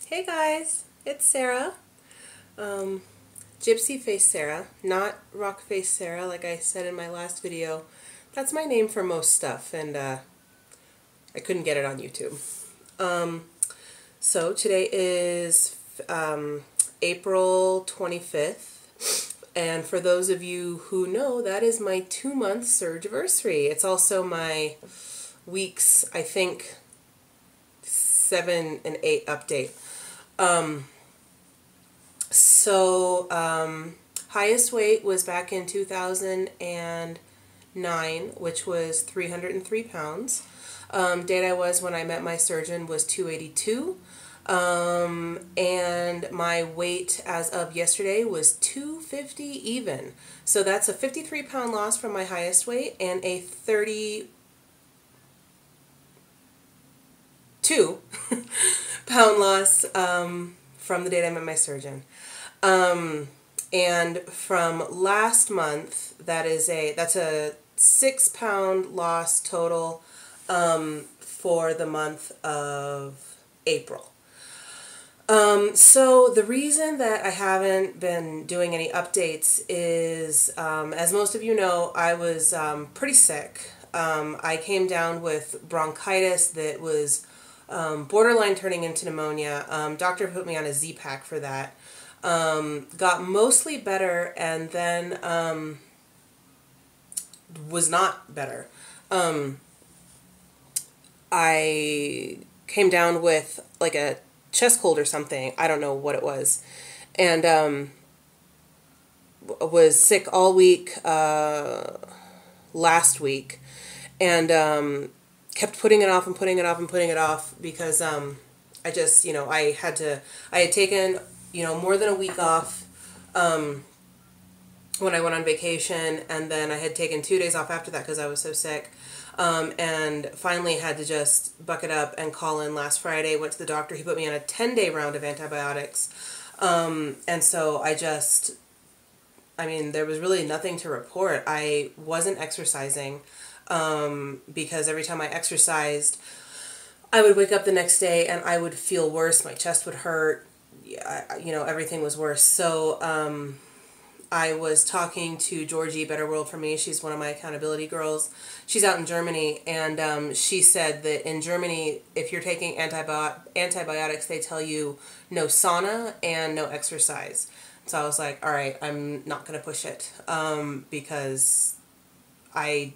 Hey guys, it's Sarah. Gypsy Face Sarah, not Rock Face Sarah like I said in my last video. That's my name for most stuff, and I couldn't get it on YouTube. So today is April 25th, and for those of you who know, that is my 2-month surgiversary. It's also my weeks, I think, 7 and 8 update. Highest weight was back in 2009, which was 303 pounds. Date I was when I met my surgeon was 282. And my weight as of yesterday was 250 even. So that's a 53-pound loss from my highest weight and a 32-pound loss from the date I met my surgeon. And from last month, that's a 6-pound loss total for the month of April. So the reason that I haven't been doing any updates is, as most of you know, I was pretty sick. I came down with bronchitis that was borderline turning into pneumonia. Doctor put me on a Z-Pack for that. Got mostly better and then was not better. I came down with like a chest cold or something. I don't know what it was. And was sick all week last week. And kept putting it off and putting it off and putting it off because I just, I had taken, more than a week off when I went on vacation, and then I had taken 2 days off after that because I was so sick, and finally had to just buck it up and call in last Friday. Went to the doctor. He put me on a 10-day round of antibiotics, and so there was really nothing to report. I wasn't exercising because every time I exercised, I would wake up the next day and I would feel worse. My chest would hurt. Everything was worse. So I was talking to Georgie, Better World for Me. She's one of my accountability girls. She's out in Germany, and she said that in Germany, if you're taking antibiotics, they tell you no sauna and no exercise. So I was like, all right, I'm not going to push it because I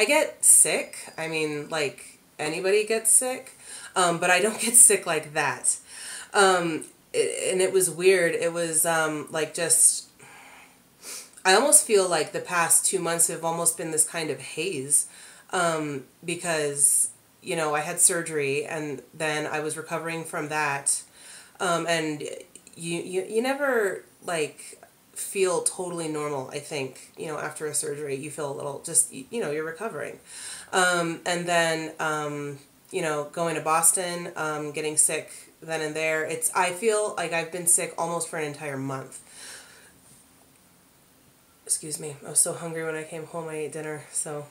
get sick. I mean, like anybody gets sick, but I don't get sick like that. And it was weird. It was I almost feel like the past 2 months have almost been this kind of haze because, I had surgery and then I was recovering from that. And you never feel totally normal, I think, after a surgery. You feel a little just, you're recovering. And then, going to Boston, getting sick then and there. I feel like I've been sick almost for an entire month. Excuse me. I was so hungry when I came home. I ate dinner, so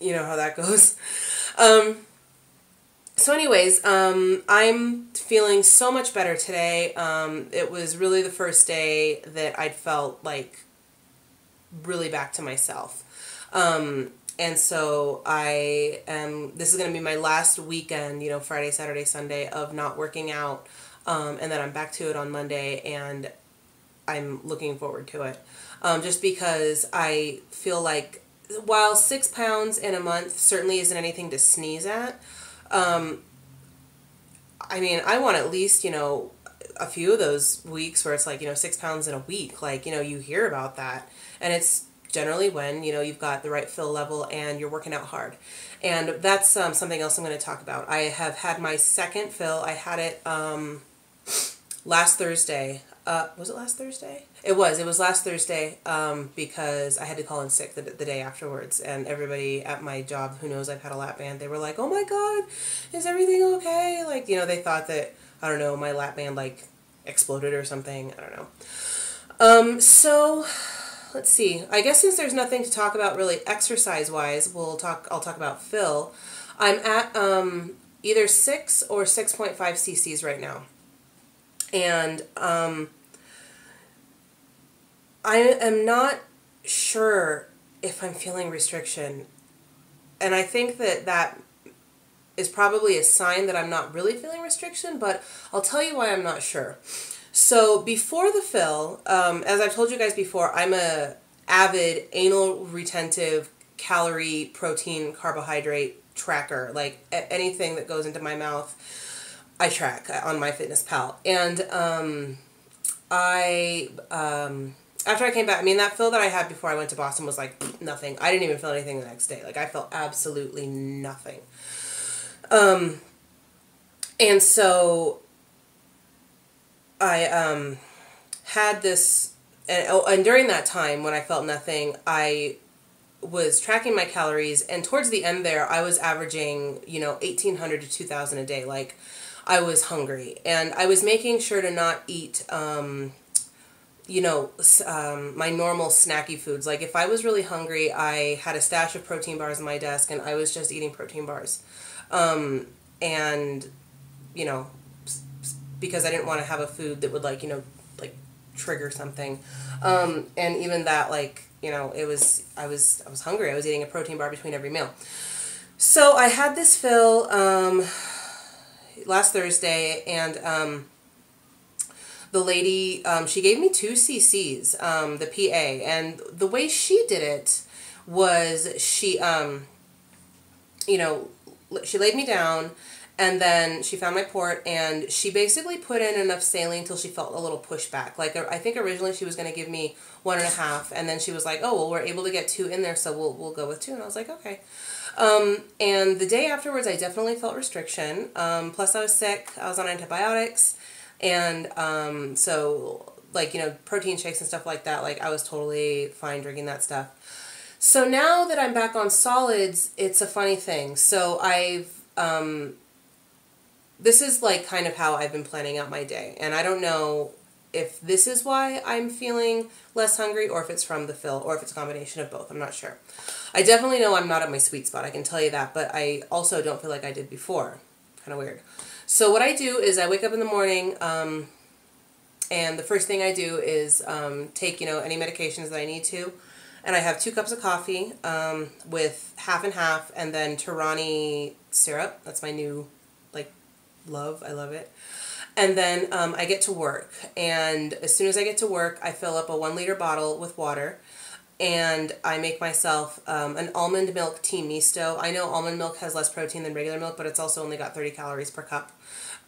you know how that goes. So anyways, I'm feeling so much better today. It was really the first day that I'd felt like really back to myself. And so this is going to be my last weekend, Friday, Saturday, Sunday of not working out. And then I'm back to it on Monday, and I'm looking forward to it. Just because I feel like while 6 pounds in a month certainly isn't anything to sneeze at, I want at least, a few of those weeks where it's 6 pounds in a week. You hear about that. And it's generally when, you've got the right fill level and you're working out hard. And that's something else I'm going to talk about. I have had my second fill. I had it last Thursday. Was it last Thursday? It was last Thursday because I had to call in sick the day afterwards, and everybody at my job who knows I've had a lap band, they were like, oh my god, is everything okay? They thought that, I don't know, my lap band exploded or something. I don't know. So let's see. I guess since there's nothing to talk about really exercise-wise, I'll talk about Phil. I'm at either 6 or 6.5 cc's right now. And I am not sure if I'm feeling restriction. And I think that that is probably a sign that I'm not really feeling restriction, but I'll tell you why I'm not sure. So before the fill, as I've told you guys before, I'm a avid anal retentive calorie, protein, carbohydrate tracker. Like anything that goes into my mouth, I track on MyFitnessPal. And after I came back, I mean, that fill that I had before I went to Boston was like nothing. I didn't even feel anything the next day. Like I felt absolutely nothing. And so I had this, and during that time when I felt nothing, I was tracking my calories, and towards the end there, I was averaging, 1,800 to 2,000 a day. Like, I was hungry, and I was making sure to not eat, my normal snacky foods. Like, if I was really hungry, I had a stash of protein bars on my desk, and I was just eating protein bars. And, because I didn't want to have a food that would, like trigger something. And even that, I was hungry. I was eating a protein bar between every meal. So I had this fill last Thursday, and the lady, she gave me 2 cc's, the PA, and the way she did it was she laid me down, and then she found my port, and she basically put in enough saline till she felt a little pushback. Like, I think originally she was going to give me 1.5, and then she was like, oh, well, we're able to get 2 in there, so we'll go with 2. And I was like, okay. And the day afterwards, I definitely felt restriction. Plus, I was sick. I was on antibiotics. And so, protein shakes and stuff like that, I was totally fine drinking that stuff. So now that I'm back on solids, it's a funny thing. So this is kind of how I've been planning out my day. And I don't know if this is why I'm feeling less hungry, or if it's from the fill, or if it's a combination of both. I'm not sure. I definitely know I'm not at my sweet spot. I can tell you that. But I also don't feel like I did before. Kind of weird. So what I do is I wake up in the morning, and the first thing I do is take, any medications that I need to. And I have 2 cups of coffee with half and half, and then Torani syrup. That's my new, love. I love it. And then I get to work. And as soon as I get to work, I fill up a 1-liter bottle with water. And I make myself an almond milk tea misto. I know almond milk has less protein than regular milk, but it's also only got 30 calories per cup.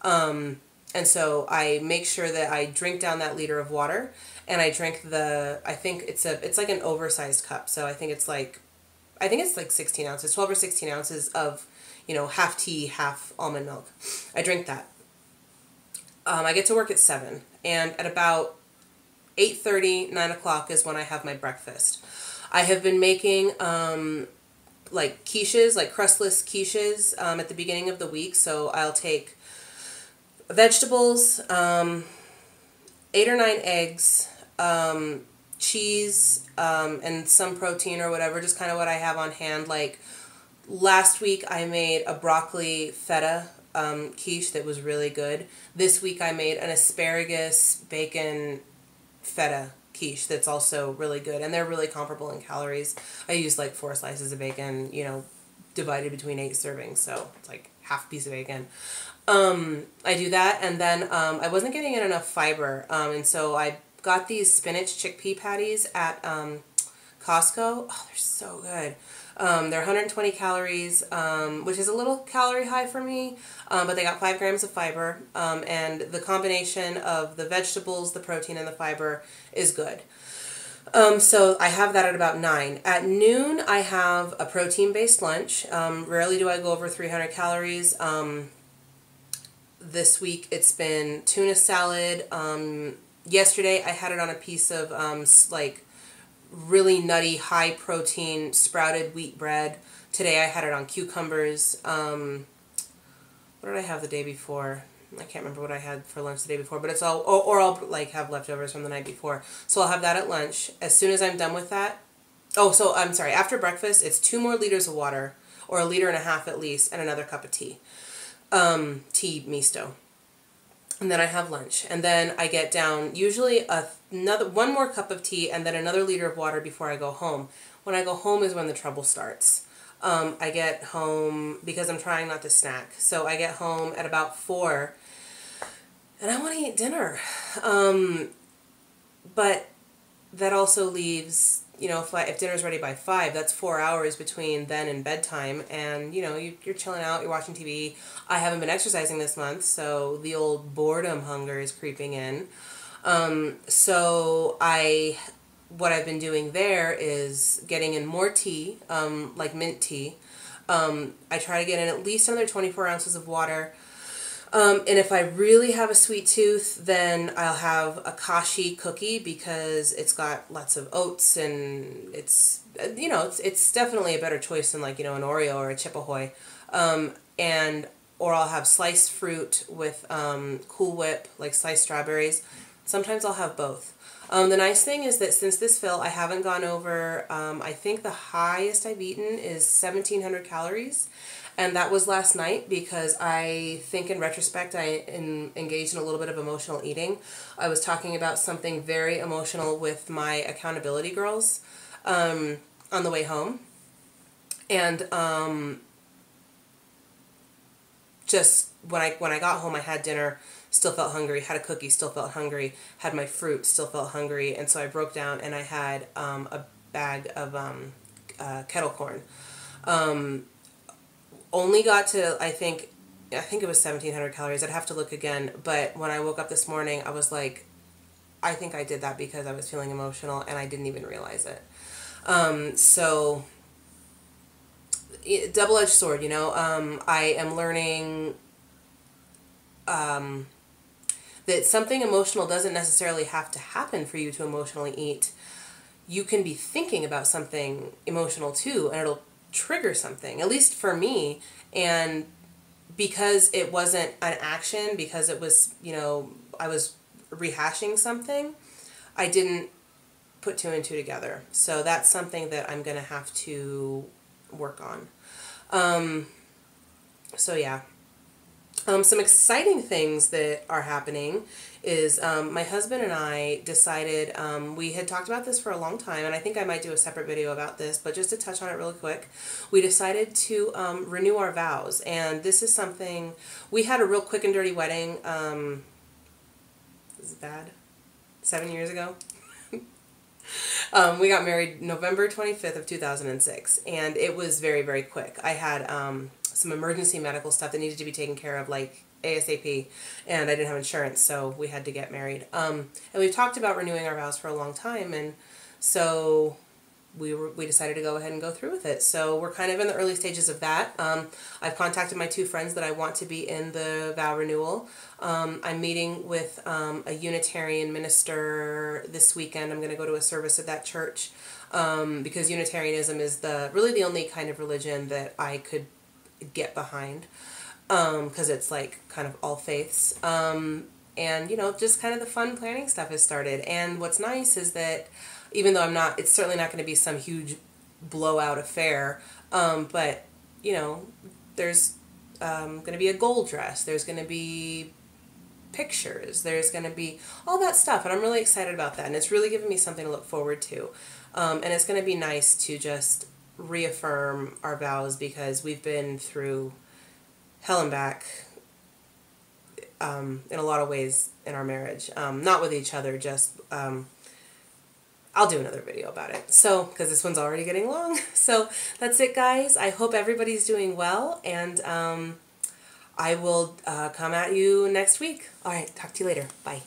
And so I make sure that I drink down that liter of water, and I drink I think it's like an oversized cup. So I think it's 16 ounces, 12 or 16 ounces of, half tea, half almond milk. I drink that. I get to work at 7, and at about 8:30, 9 o'clock is when I have my breakfast. I have been making quiches, crustless quiches at the beginning of the week. So I'll take vegetables, 8 or 9 eggs, cheese, and some protein or whatever, just kind of what I have on hand. Like last week I made a broccoli feta quiche that was really good. This week I made an asparagus bacon feta quiche that's also really good, and they're really comparable in calories. I use 4 slices of bacon, divided between 8 servings, so it's half a piece of bacon. I do that, and then I wasn't getting in enough fiber, and so I got these spinach chickpea patties at Costco. Oh, they're so good. They're 120 calories, which is a little calorie high for me, but they got 5 grams of fiber, and the combination of the vegetables, the protein, and the fiber is good. So I have that at about 9. At noon, I have a protein-based lunch. Rarely do I go over 300 calories. This week, it's been tuna salad. Yesterday, I had it on a piece of, really nutty, high-protein sprouted wheat bread. Today I had it on cucumbers. What did I have the day before? I can't remember what I had for lunch the day before, but it's all, or I'll have leftovers from the night before. So I'll have that at lunch. As soon as I'm done with that, I'm sorry, after breakfast, it's 2 more liters of water, or 1.5 liters at least, and another cup of tea. tea misto. And then I have lunch. And then I get down usually one more cup of tea and then another liter of water before I go home. When I go home is when the trouble starts. I get home because I'm trying not to snack. So I get home at about 4 and I want to eat dinner. But that also leaves, you know, if dinner's ready by 5, that's 4 hours between then and bedtime. And, you know, you're chilling out, you're watching TV. I haven't been exercising this month, so the old boredom hunger is creeping in. What I've been doing there is getting in more tea, like mint tea. I try to get in at least another 24 ounces of water. And if I really have a sweet tooth, then I'll have a kashi cookie because it's got lots of oats and it's, you know, it's definitely a better choice than like, you know, an Oreo or a Chip Ahoy. Or I'll have sliced fruit with Cool Whip, like sliced strawberries. Sometimes I'll have both. The nice thing is that since this fill, I haven't gone over, I think the highest I've eaten is 1,700 calories. And that was last night because I think in retrospect I engaged in a little bit of emotional eating. I was talking about something very emotional with my accountability girls on the way home. And just when I got home, I had dinner, still felt hungry, had a cookie, still felt hungry, had my fruit, still felt hungry, and so I broke down and I had a bag of kettle corn. Only got to, I think it was 1,700 calories. I'd have to look again, but when I woke up this morning, I was like, I think I did that because I was feeling emotional and I didn't even realize it. So double-edged sword, you know. I am learning that something emotional doesn't necessarily have to happen for you to emotionally eat. You can be thinking about something emotional too, and it'll trigger something, at least for me. And because it wasn't an action, because it was, you know, I was rehashing something, I didn't put 2 and 2 together. So that's something that I'm going to have to work on. So yeah. Some exciting things that are happening is my husband and I decided, we had talked about this for a long time, and I think I might do a separate video about this, but just to touch on it really quick, we decided to renew our vows. And this is something, we had a real quick and dirty wedding, this is bad, 7 years ago. We got married November 25th of 2006, and it was very, very quick. I had some emergency medical stuff that needed to be taken care of, like ASAP, and I didn't have insurance, so we had to get married. And we've talked about renewing our vows for a long time, and so we decided to go ahead and go through with it. So we're kind of in the early stages of that. I've contacted my 2 friends that I want to be in the vow renewal. I'm meeting with a Unitarian minister this weekend. I'm going to go to a service at that church because Unitarianism is really the only kind of religion that I could get behind, because it's like kind of all faiths. And, you know, just kind of the fun planning stuff has started. And what's nice is that even though it's certainly not going to be some huge blowout affair, but, you know, there's going to be a gold dress, there's going to be pictures, there's going to be all that stuff, and I'm really excited about that, and it's really given me something to look forward to. And it's going to be nice to just reaffirm our vows, because we've been through hell and back in a lot of ways in our marriage. Not with each other, just I'll do another video about it, so because this one's already getting long. So that's it, guys. I hope everybody's doing well, and I will come at you next week. All right, talk to you later. Bye.